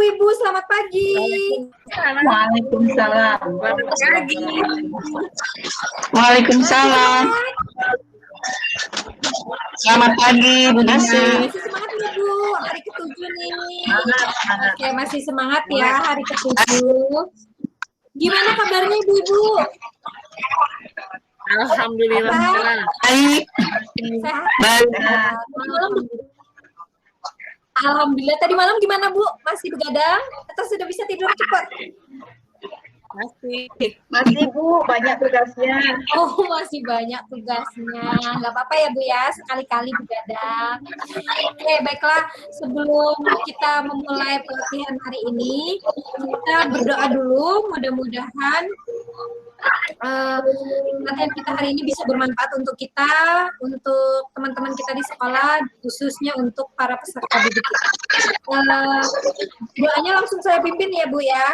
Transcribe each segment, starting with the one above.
Ibu-ibu, selamat pagi. Waalaikumsalam. Selamat pagi. Waalaikumsalam. Selamat pagi, Bu Dasi. Masih semangat nggak Bu? Hari ke-7 nih. Semangat. Oke, masih semangat ya hari ke-7. Gimana kabarnya Ibu-ibu? Alhamdulillah. Baik. Sehat? Baik. Malam. Alhamdulillah. Tadi malam gimana Bu? Masih begadang atau sudah bisa tidur cepat? Masih Bu, banyak tugasnya. Oh, masih banyak tugasnya. Nggak apa-apa ya Bu ya, sekali-kali begadang. Oke, baiklah. Sebelum kita memulai pelatihan hari ini, kita berdoa dulu. Mudah-mudahan pelatihan kita hari ini bisa bermanfaat untuk kita, untuk teman-teman kita di sekolah, khususnya untuk para peserta didik kita. Doanya langsung saya pimpin ya Bu ya.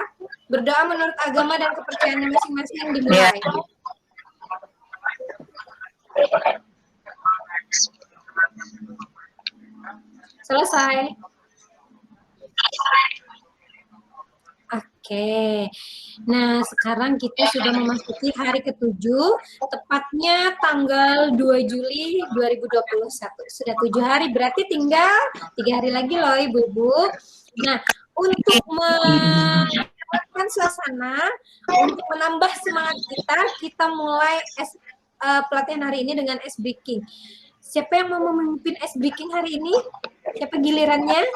Berdoa menurut agama dan kepercayaannya masing-masing dimulai. Selesai. Oke, nah sekarang kita sudah memasuki hari ke-7, tepatnya tanggal 2 Juli 2021. Sudah 7 hari, berarti tinggal 3 hari lagi loh Ibu-ibu. Nah, untuk menambahkan suasana, untuk menambah semangat kita mulai pelatihan hari ini dengan ice breaking. Siapa yang mau memimpin ice breaking hari ini? Siapa gilirannya?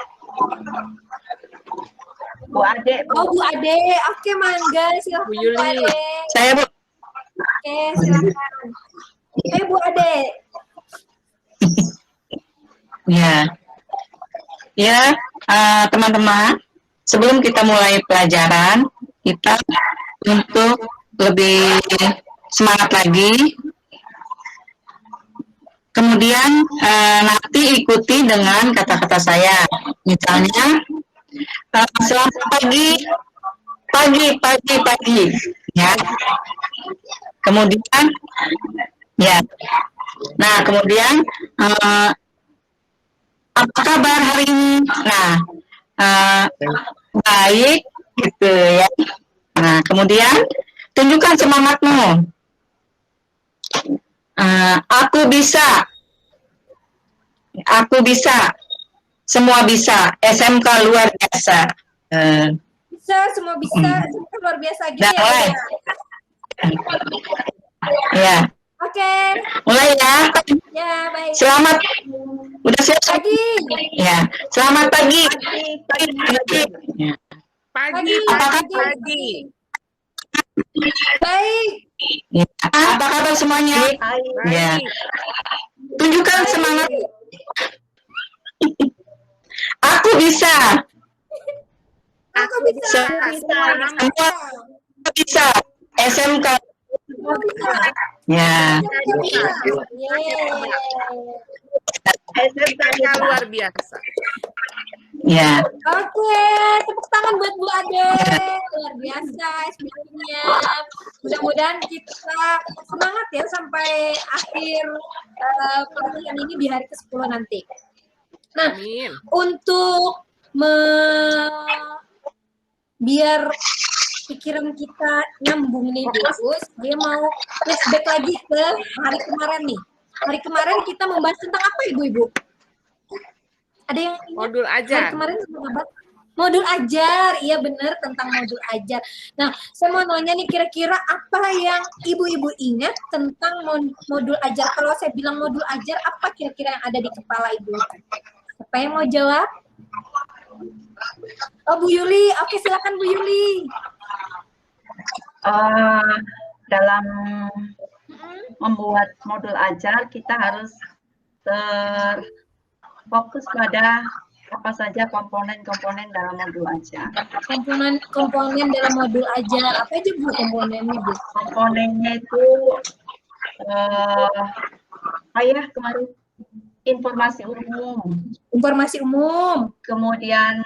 Bu Ade. Oh, Bu Ade. Oke, mangga. Silakan Bu Ade. Saya, Bu. Oke, silakan. Bu Ade. Ya, teman-teman, sebelum kita mulai pelajaran, kita untuk lebih semangat lagi. Kemudian nanti ikuti dengan kata-kata saya. Misalnya, selamat pagi, ya. Kemudian, ya. Nah, kemudian apa kabar hari ini? Nah, baik, gitu ya. Nah, kemudian tunjukkan semangatmu. Aku bisa, semua bisa. SMK luar biasa. Bisa, semua bisa. SMK luar biasa gitu ya. Ya. Oke. Mulai ya. Ya, baik. Selamat. Udah siap? Pagi. Ya. Selamat pagi. Pagi. Baik. Ya. Apa kabar semuanya? Ya. Tunjukkan semangat. Aku bisa. Aku bisa. Semua bisa. SMK. Ya. SMK luar biasa. Ya. Oke, tepuk tangan buat Bu Ade. Luar biasa speakingnya. Mudah-mudahan kita semangat ya sampai akhir pelatihan ini di hari ke-10 nanti. Nah, untuk biar pikiran kita nyambung nih Bu, dia mau flashback lagi ke hari kemarin nih. Hari kemarin kita membahas tentang apa Ibu-ibu? Ada yang ingat? Modul ajar. Hari kemarin modul ajar, iya benar tentang modul ajar. Nah, saya mau nanya nih kira-kira apa yang Ibu-ibu ingat tentang modul ajar? Kalau saya bilang modul ajar, apa kira-kira yang ada di kepala Ibu? Siapa yang mau jawab? Oh, Bu Yuli. Oke, silakan Bu Yuli. Dalam membuat modul ajar, kita harus fokus pada apa saja komponen-komponen dalam modul ajar. Komponen dalam modul ajar. Apa aja Bu komponennya, Bu? Komponennya itu kemarin informasi umum. Kemudian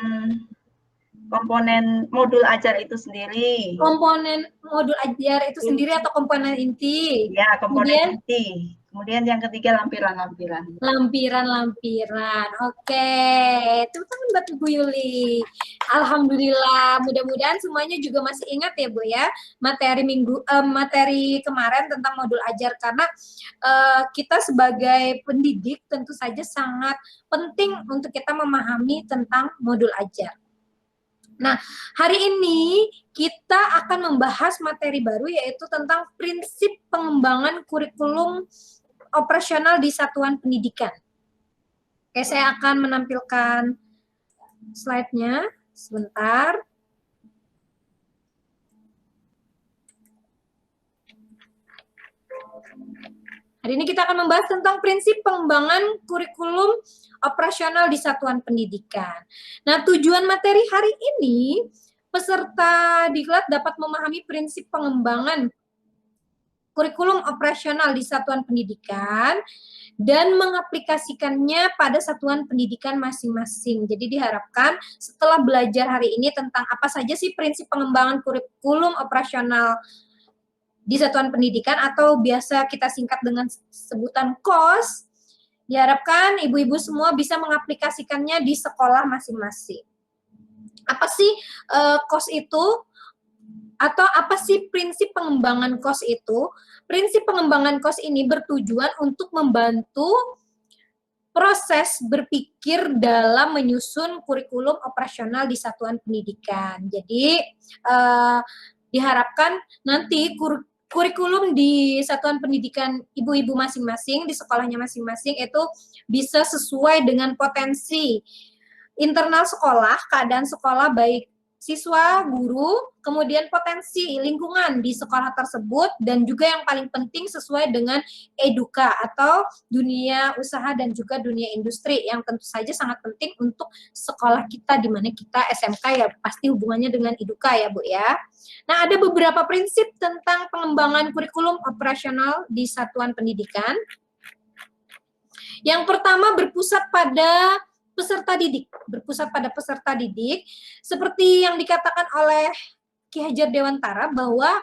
komponen modul ajar itu sendiri. Komponen modul ajar itu sendiri atau komponen inti? Ya, komponen inti. Kemudian yang ketiga lampiran-lampiran. Lampiran-lampiran. Oke, tepuk tangan buat Ibu Yuli. Alhamdulillah, mudah-mudahan semuanya juga masih ingat ya Bu ya materi kemarin tentang modul ajar, karena kita sebagai pendidik tentu saja sangat penting untuk kita memahami tentang modul ajar. Nah, hari ini kita akan membahas materi baru yaitu tentang prinsip pengembangan kurikulum operasional di satuan pendidikan. Oke, saya akan menampilkan slide-nya sebentar. Hari ini kita akan membahas tentang prinsip pengembangan kurikulum operasional di satuan pendidikan. Nah, tujuan materi hari ini, peserta diklat dapat memahami prinsip pengembangan kurikulum operasional di satuan pendidikan dan mengaplikasikannya pada satuan pendidikan masing-masing. Jadi diharapkan setelah belajar hari ini tentang apa saja sih prinsip pengembangan kurikulum operasional di satuan pendidikan atau biasa kita singkat dengan sebutan KOS, diharapkan ibu-ibu semua bisa mengaplikasikannya di sekolah masing-masing. Apa sih KOS itu? Atau apa sih prinsip pengembangan KOS itu? Prinsip pengembangan KOS ini bertujuan untuk membantu proses berpikir dalam menyusun kurikulum operasional di satuan pendidikan. Jadi diharapkan nanti kurikulum di satuan pendidikan ibu-ibu masing-masing, di sekolahnya masing-masing itu bisa sesuai dengan potensi internal sekolah, keadaan sekolah baik siswa, guru, kemudian potensi lingkungan di sekolah tersebut, dan juga yang paling penting sesuai dengan eduka atau dunia usaha dan juga dunia industri yang tentu saja sangat penting untuk sekolah kita, di mana kita SMK ya pasti hubungannya dengan eduka ya Bu ya. Nah, ada beberapa prinsip tentang pengembangan kurikulum operasional di satuan pendidikan. Yang pertama berpusat pada peserta didik, seperti yang dikatakan oleh Ki Hajar Dewantara bahwa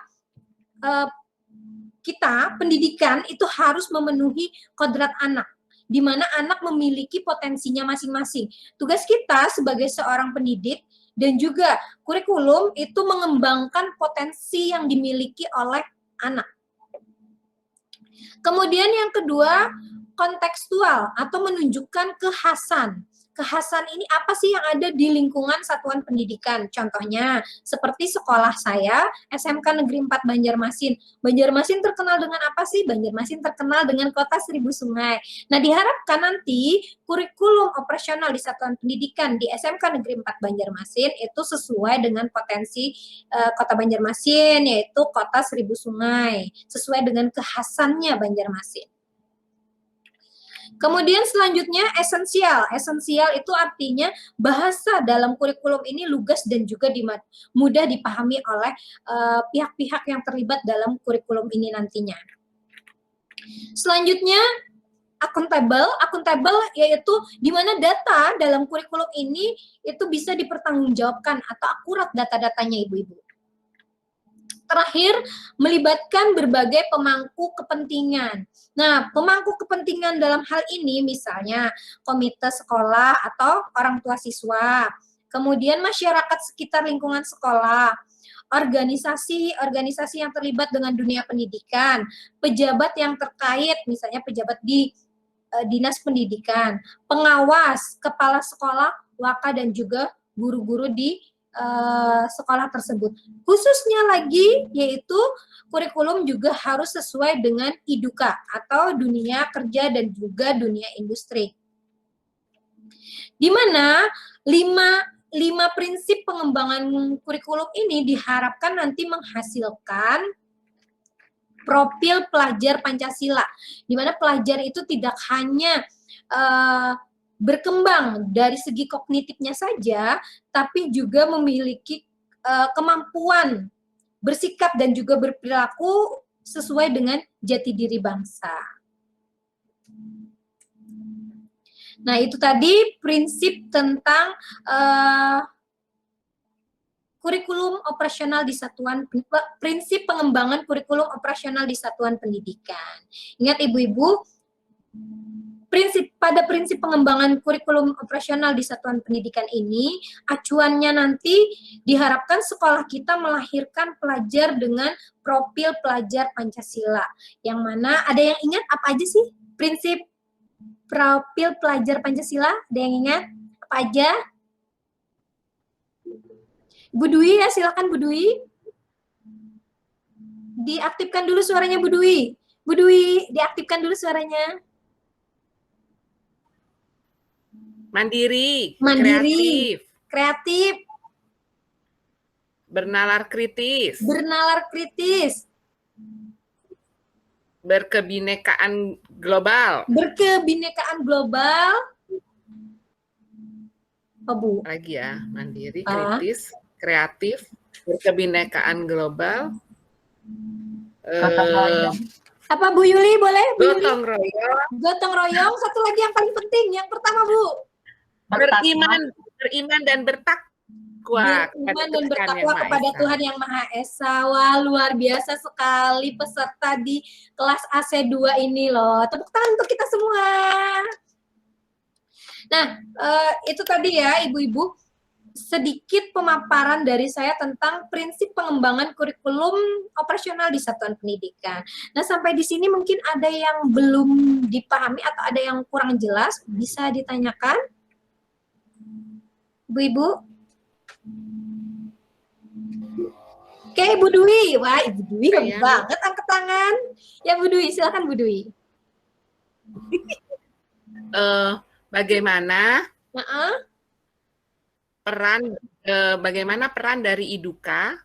kita pendidikan itu harus memenuhi kodrat anak, di mana anak memiliki potensinya masing-masing. Tugas kita sebagai seorang pendidik dan juga kurikulum itu mengembangkan potensi yang dimiliki oleh anak. Kemudian yang kedua, kontekstual atau menunjukkan kekhasan. Kekhasan ini apa sih yang ada di lingkungan satuan pendidikan? Contohnya, seperti sekolah saya, SMK Negeri 4 Banjarmasin. Banjarmasin terkenal dengan apa sih? Banjarmasin terkenal dengan kota 1000 sungai. Nah, diharapkan nanti kurikulum operasional di satuan pendidikan di SMK Negeri 4 Banjarmasin itu sesuai dengan potensi kota Banjarmasin, yaitu kota 1000 sungai. Sesuai dengan kekhasannya Banjarmasin. Kemudian selanjutnya esensial. Esensial itu artinya bahasa dalam kurikulum ini lugas dan juga mudah dipahami oleh pihak-pihak yang terlibat dalam kurikulum ini nantinya. Selanjutnya akuntabel. Akuntabel yaitu di mana data dalam kurikulum ini itu bisa dipertanggungjawabkan atau akurat data-datanya ibu-ibu. Terakhir, melibatkan berbagai pemangku kepentingan. Nah, pemangku kepentingan dalam hal ini misalnya komite sekolah atau orang tua siswa, kemudian masyarakat sekitar lingkungan sekolah, organisasi yang terlibat dengan dunia pendidikan, pejabat yang terkait, misalnya pejabat di dinas pendidikan, pengawas, kepala sekolah, waka, dan juga guru-guru di sekolah tersebut. Khususnya lagi yaitu kurikulum juga harus sesuai dengan IDUKA atau dunia kerja dan juga dunia industri. Di mana lima prinsip pengembangan kurikulum ini diharapkan nanti menghasilkan profil pelajar Pancasila, di mana pelajar itu tidak hanya berkembang dari segi kognitifnya saja, tapi juga memiliki kemampuan bersikap dan juga berperilaku sesuai dengan jati diri bangsa. Nah, itu tadi prinsip tentang kurikulum operasional di satuan prinsip pengembangan kurikulum operasional di satuan pendidikan. Ingat ibu-ibu, prinsip pengembangan kurikulum operasional di satuan pendidikan ini, acuannya nanti diharapkan sekolah kita melahirkan pelajar dengan profil pelajar Pancasila. Yang mana ada yang ingat apa aja sih prinsip profil pelajar Pancasila? Ada yang ingat apa aja? Bu Dwi ya, silakan Bu Dwi. Diaktifkan dulu suaranya Bu Dwi. Bu Dwi, diaktifkan dulu suaranya. Mandiri, Mandiri, kreatif, bernalar kritis, berkebinekaan global. Apa Bu? Lagi ya, mandiri, kritis, kreatif, berkebinekaan global. Apa Bu Yuli, boleh? Bu Yuli? Gotong royong. Satu lagi yang paling penting, yang pertama Bu. Beriman dan bertakwa. Beriman dan bertakwa kepada Tuhan Yang Maha Esa. Wah, luar biasa sekali peserta di kelas AC2 ini loh. Tepuk tangan untuk kita semua. Nah, itu tadi ya ibu-ibu, sedikit pemaparan dari saya tentang prinsip pengembangan kurikulum operasional di satuan pendidikan. Nah, sampai di sini mungkin ada yang belum dipahami atau ada yang kurang jelas, bisa ditanyakan? Ibu-ibu? Oke, Ibu Dwi. Wah, Ibu Dwi hebat banget angkat tangan. Ya, Bu Dwi, silakan Bu Dwi. Bagaimana peran dari IDUKA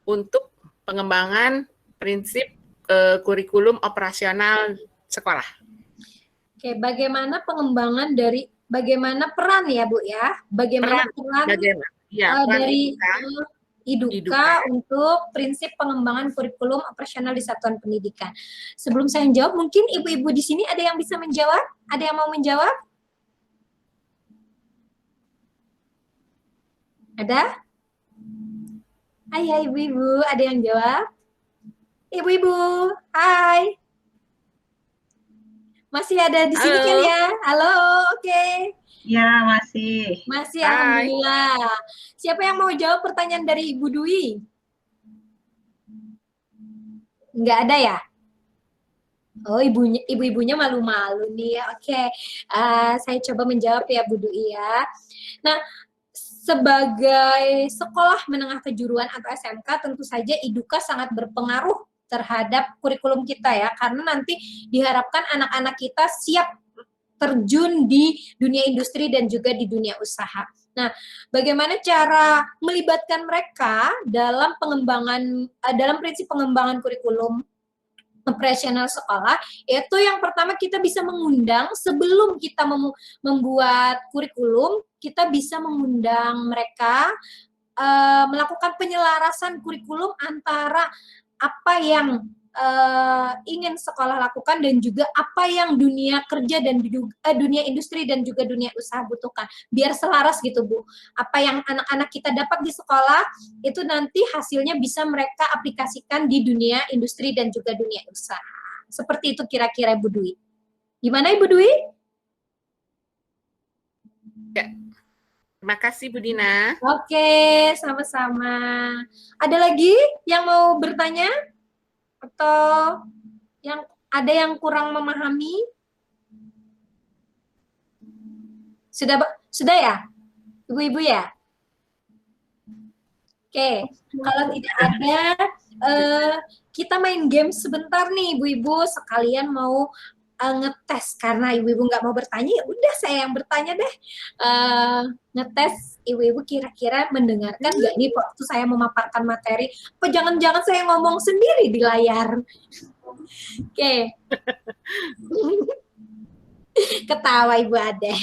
untuk pengembangan prinsip kurikulum operasional sekolah? Oke, bagaimana peran ya Bu ya? Bagaimana peran dari IDUKA untuk prinsip pengembangan kurikulum operasional di satuan pendidikan. Sebelum saya menjawab, mungkin ibu-ibu di sini ada yang bisa menjawab? Ada yang mau menjawab? Ada? Hai ibu-ibu, ada yang jawab? Ibu-ibu, hai. Masih ada di sini kan ya? Halo, oke. Ya, masih. Masih, alhamdulillah. Siapa yang mau jawab pertanyaan dari Ibu Dwi? Enggak ada ya? Oh, ibu-ibunya malu-malu nih. Oke, saya coba menjawab ya Bu Dwi ya. Nah, sebagai sekolah menengah kejuruan atau SMK, tentu saja IDUKA sangat berpengaruh terhadap kurikulum kita ya, karena nanti diharapkan anak-anak kita siap terjun di dunia industri dan juga di dunia usaha. Nah, bagaimana cara melibatkan mereka dalam prinsip pengembangan kurikulum operasional sekolah? Yaitu yang pertama, kita bisa mengundang sebelum kita membuat kurikulum, kita bisa mengundang mereka melakukan penyelarasan kurikulum antara apa yang ingin sekolah lakukan dan juga apa yang dunia kerja dan dunia industri dan juga dunia usaha butuhkan, biar selaras gitu Bu. Apa yang anak-anak kita dapat di sekolah itu nanti hasilnya bisa mereka aplikasikan di dunia industri dan juga dunia usaha. Seperti itu kira-kira Ibu Dwi. Gimana Ibu Dwi? Ya. Terima kasih Bu Dina. Oke, sama-sama. Ada lagi yang mau bertanya? Atau yang ada yang kurang memahami? Sudah ya? Ibu-ibu ya? Oke, kalau tidak ada, kita main game sebentar nih Ibu-ibu, sekalian mau ngetes. Karena Ibu-ibu nggak mau bertanya, ya udah saya yang bertanya deh. Ngetes Ibu-ibu kira-kira mendengarkan nggak nih waktu saya memaparkan materi? Apa jangan-jangan saya ngomong sendiri di layar? Oke. Ketawa Ibu Ade.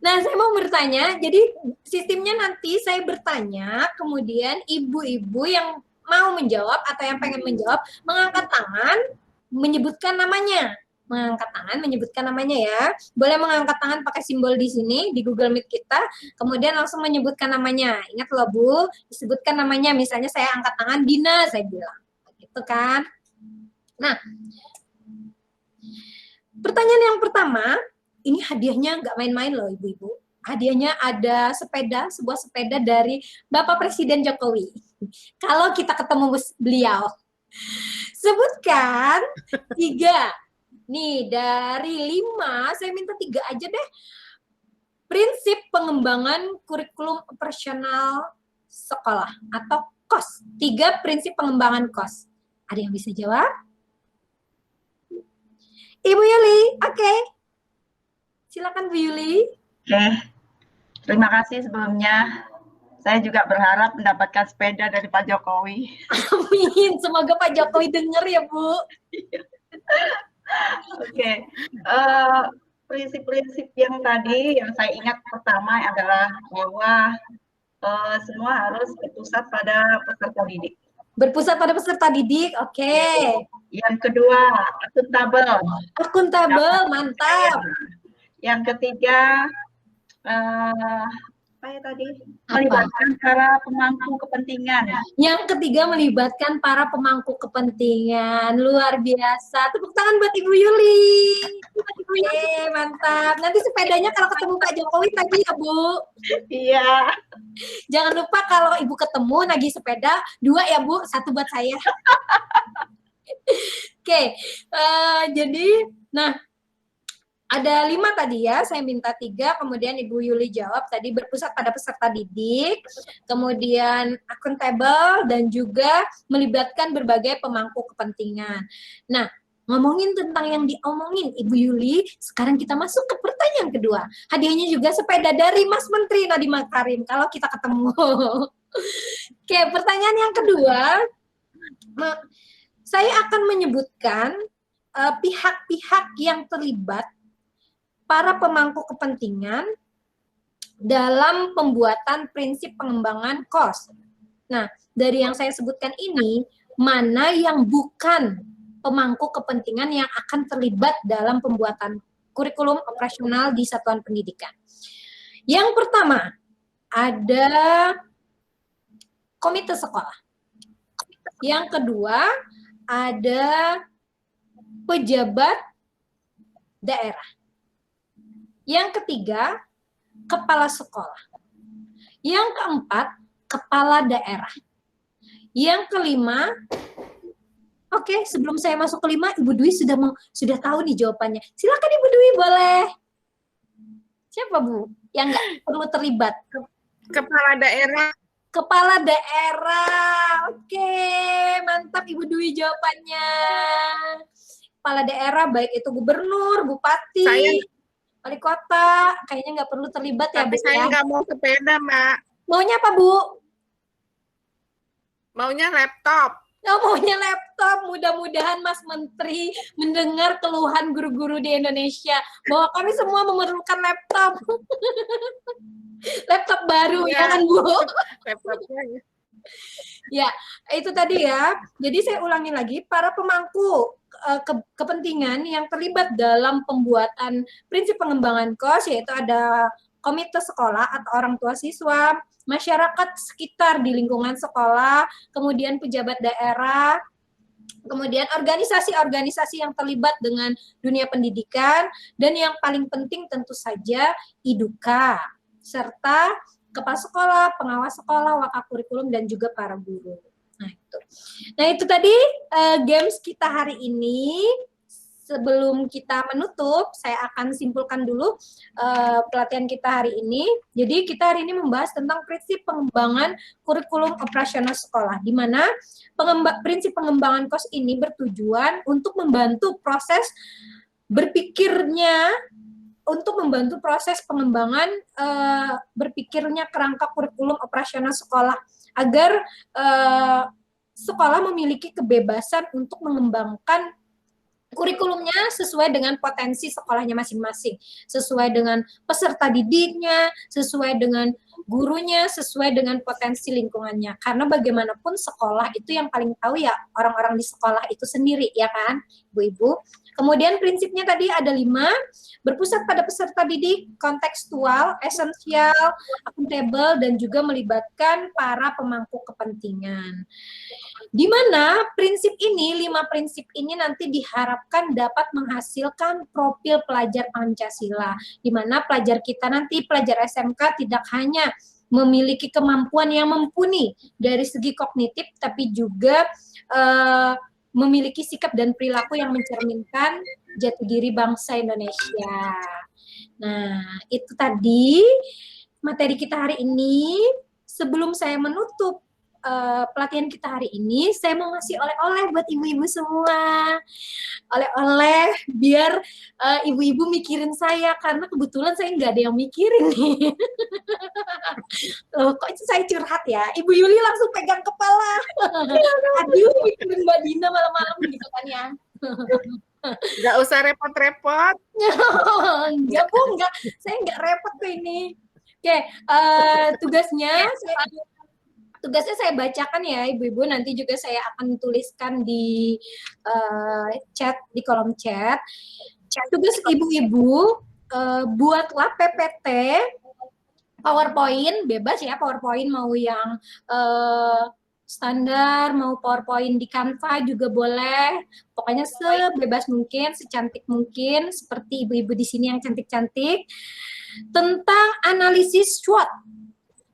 Nah, saya mau bertanya, jadi sistemnya nanti saya bertanya, kemudian ibu-ibu yang mau menjawab atau yang pengen menjawab, mengangkat tangan, menyebutkan namanya. mengangkat tangan, menyebutkan namanya ya. Boleh mengangkat tangan pakai simbol di sini, di Google Meet kita, kemudian langsung menyebutkan namanya. Ingat loh Bu, disebutkan namanya, misalnya saya angkat tangan Dina, saya bilang. Gitu kan. Nah, pertanyaan yang pertama, ini hadiahnya nggak main-main loh Ibu-Ibu. Hadiahnya ada sepeda, sebuah sepeda dari Bapak Presiden Jokowi. Kalau kita ketemu beliau, sebutkan 3. Nih, dari 5, saya minta 3 aja deh. Prinsip pengembangan kurikulum operasional sekolah atau KOS. 3 prinsip pengembangan KOS. Ada yang bisa jawab? Ibu Yuli, oke. Silakan Bu Yuli. Oke, terima kasih sebelumnya. Saya juga berharap mendapatkan sepeda dari Pak Jokowi. Amin, semoga Pak Jokowi dengar ya Bu. Oke, prinsip-prinsip yang tadi yang saya ingat pertama adalah bahwa semua harus berpusat pada peserta didik. Berpusat pada peserta didik, oke. Yang kedua, akuntabel. Akuntabel, mantap. Yang ketiga, apa ya tadi? Melibatkan para pemangku kepentingan. Yang ketiga, melibatkan para pemangku kepentingan. Luar biasa. Tepuk tangan buat Ibu Yuli. Oke, mantap. Nanti sepedanya kalau ketemu Pak Jokowi tadi ya, Bu. Iya. Jangan lupa kalau Ibu ketemu nagih sepeda, 2 ya, Bu. 1 buat saya. Oke, jadi, nah, ada 5 tadi ya, saya minta 3, kemudian Ibu Yuli jawab tadi berpusat pada peserta didik, kemudian akuntabel, dan juga melibatkan berbagai pemangku kepentingan. Nah, ngomongin tentang yang diomongin Ibu Yuli, sekarang kita masuk ke pertanyaan kedua. Hadiahnya juga sepeda dari Mas Menteri Nadiem Makarim, kalau kita ketemu. Oke, pertanyaan yang kedua, saya akan menyebutkan pihak-pihak yang terlibat para pemangku kepentingan dalam pembuatan prinsip pengembangan KOS. Nah, dari yang saya sebutkan ini, mana yang bukan pemangku kepentingan yang akan terlibat dalam pembuatan kurikulum operasional di satuan pendidikan? Yang pertama, ada komite sekolah. Yang kedua, ada pejabat daerah. Yang ketiga, kepala sekolah. Yang keempat, kepala daerah. Yang kelima, oke, sebelum saya masuk ke 5, Ibu Dwi sudah tahu nih jawabannya. Silakan Ibu Dwi, boleh. Siapa Bu yang nggak perlu terlibat? Kepala daerah. Kepala daerah. Oke, mantap Ibu Dwi jawabannya. Kepala daerah baik itu gubernur, bupati, wali kota, kayaknya nggak perlu terlibat ya, Bu. Tapi saya nggak mau sepeda, Mbak. Maunya apa, Bu? Maunya laptop. Oh, maunya laptop. Mudah-mudahan Mas Menteri mendengar keluhan guru-guru di Indonesia bahwa kami semua memerlukan laptop. Laptop baru, ya kan, Bu? Laptopnya. Ya, itu tadi ya. Jadi saya ulangi lagi, para pemangku kepentingan yang terlibat dalam pembuatan prinsip pengembangan KOS, yaitu ada komite sekolah atau orang tua siswa, masyarakat sekitar di lingkungan sekolah, kemudian pejabat daerah, kemudian organisasi-organisasi yang terlibat dengan dunia pendidikan, dan yang paling penting tentu saja IDUKA, serta kepala sekolah, pengawas sekolah, wakakurikulum, dan juga para guru. Nah itu tadi games kita hari ini. Sebelum kita menutup, saya akan simpulkan dulu pelatihan kita hari ini. Jadi kita hari ini membahas tentang prinsip pengembangan kurikulum operasional sekolah, di mana prinsip pengembangan KOS ini bertujuan untuk membantu proses berpikirnya, untuk membantu proses pengembangan berpikirnya kerangka kurikulum operasional sekolah, agar sekolah memiliki kebebasan untuk mengembangkan kurikulumnya sesuai dengan potensi sekolahnya masing-masing, sesuai dengan peserta didiknya, sesuai dengan gurunya sesuai dengan potensi lingkungannya. Karena bagaimanapun sekolah itu yang paling tahu ya orang-orang di sekolah itu sendiri, ya kan, Ibu-Ibu. Kemudian prinsipnya tadi ada 5, berpusat pada peserta didik, kontekstual, esensial, akuntabel, dan juga melibatkan para pemangku kepentingan. Di mana prinsip ini, 5 prinsip ini nanti diharapkan dapat menghasilkan profil pelajar Pancasila, di mana pelajar kita nanti, pelajar SMK tidak hanya memiliki kemampuan yang mumpuni dari segi kognitif, tapi juga memiliki sikap dan perilaku yang mencerminkan jati diri bangsa Indonesia. Nah, itu tadi materi kita hari ini. Sebelum saya menutup pelatihan kita hari ini, saya mau ngasih oleh-oleh buat ibu-ibu semua. Oleh-oleh biar ibu-ibu mikirin saya, karena kebetulan saya nggak ada yang mikirin nih. Loh, kok itu saya curhat ya? Ibu Yuli langsung pegang kepala. Aduh, mikirin Mbak Dina malam-malam gitu kan ya. Nggak usah repot-repot. Enggak, Bu, enggak. Saya nggak repot kok ini. Oke, tugasnya saya bacakan ya, Ibu-Ibu. Nanti juga saya akan tuliskan di chat, di kolom chat. Tugas Ibu-Ibu, buatlah PPT, PowerPoint, bebas ya, PowerPoint mau yang standar, mau PowerPoint di Canva juga boleh. Pokoknya sebebas mungkin, secantik mungkin, seperti ibu-ibu di sini yang cantik-cantik, tentang analisis SWOT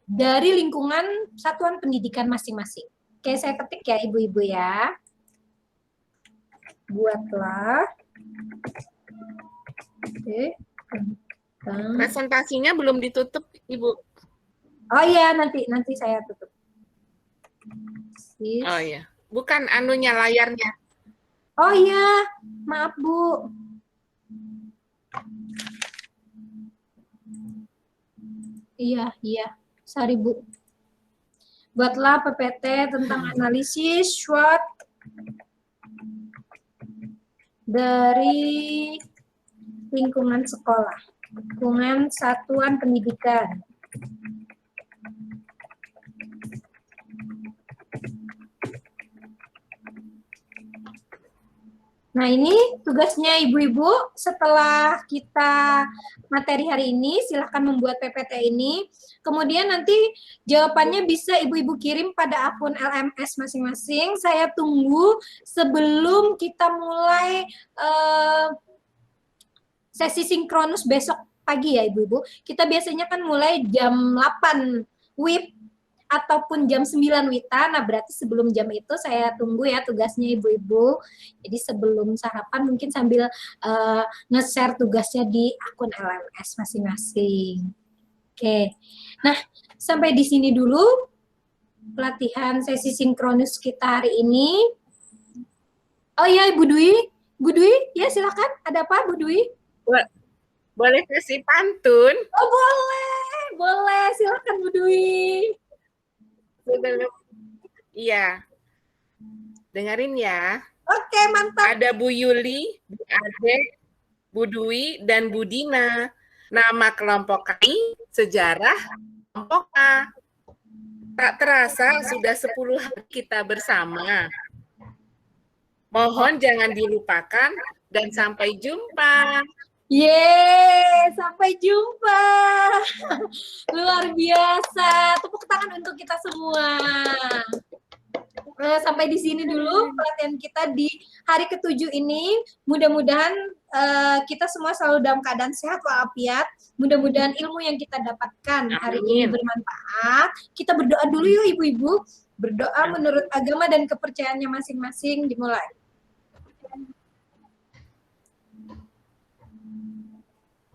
dari lingkungan satuan pendidikan masing-masing. Oke, saya ketik ya ibu-ibu ya. Buatlah. Oke. Presentasinya belum ditutup, Ibu. Oh iya, nanti saya tutup. Oh iya, bukan anunya, layarnya. Oh iya, maaf Bu. Iya. Sorry Bu. Buatlah PPT tentang analisis SWOT dari lingkungan sekolah, lingkungan satuan pendidikan. Nah, ini tugasnya ibu-ibu. Setelah kita materi hari ini, silahkan membuat PPT ini. Kemudian nanti jawabannya bisa ibu-ibu kirim pada akun LMS masing-masing. Saya tunggu sebelum kita mulai sesi sinkronus besok pagi ya ibu-ibu. Kita biasanya kan mulai jam 8 WIB ataupun jam 9 WITA. Nah, berarti sebelum jam itu saya tunggu ya tugasnya ibu-ibu. Jadi sebelum sarapan mungkin sambil nge-share tugasnya di akun LMS masing-masing. Oke. Nah, sampai di sini dulu pelatihan sesi sinkronus kita hari ini. Oh iya, Ibu Dwi. Bu Dwi, ya silakan. Ada apa, Bu Dwi? Boleh kasih pantun? Oh, boleh. Silakan, Bu Dwi. Iya. Dengerin ya. Oke, mantap. Ada Bu Yuli, Bu Ade, Bu Dwi, dan Bu Dina. Nama kelompok kami sejarah kelompok A. Tak terasa sudah 10 hari kita bersama. Mohon jangan dilupakan dan sampai jumpa. Yeay, sampai jumpa. Luar biasa. Tepuk tangan untuk kita semua. Nah, sampai di sini dulu pelatihan kita di hari ke-7 ini. Mudah-mudahan kita semua selalu dalam keadaan sehat walafiat. Mudah-mudahan ilmu yang kita dapatkan hari ini bermanfaat. Kita berdoa dulu yuk ibu-ibu. Berdoa menurut agama dan kepercayaannya masing-masing. Dimulai.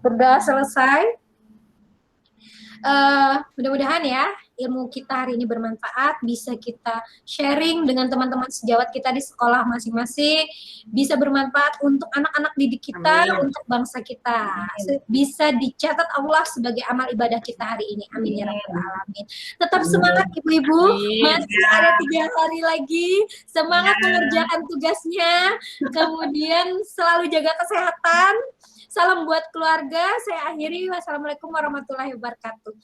Berdoa selesai. Mudah-mudahan ya ilmu kita hari ini bermanfaat, bisa kita sharing dengan teman-teman sejawat kita di sekolah masing-masing, bisa bermanfaat untuk anak-anak didik kita, untuk bangsa kita, bisa dicatat Allah sebagai amal ibadah kita hari ini. Amin ya rabbal alamin. Tetap semangat ibu-ibu, masih ada 3 hari lagi, semangat mengerjakan tugasnya, kemudian selalu jaga kesehatan. Salam buat keluarga. Saya akhiri. Wassalamualaikum warahmatullahi wabarakatuh.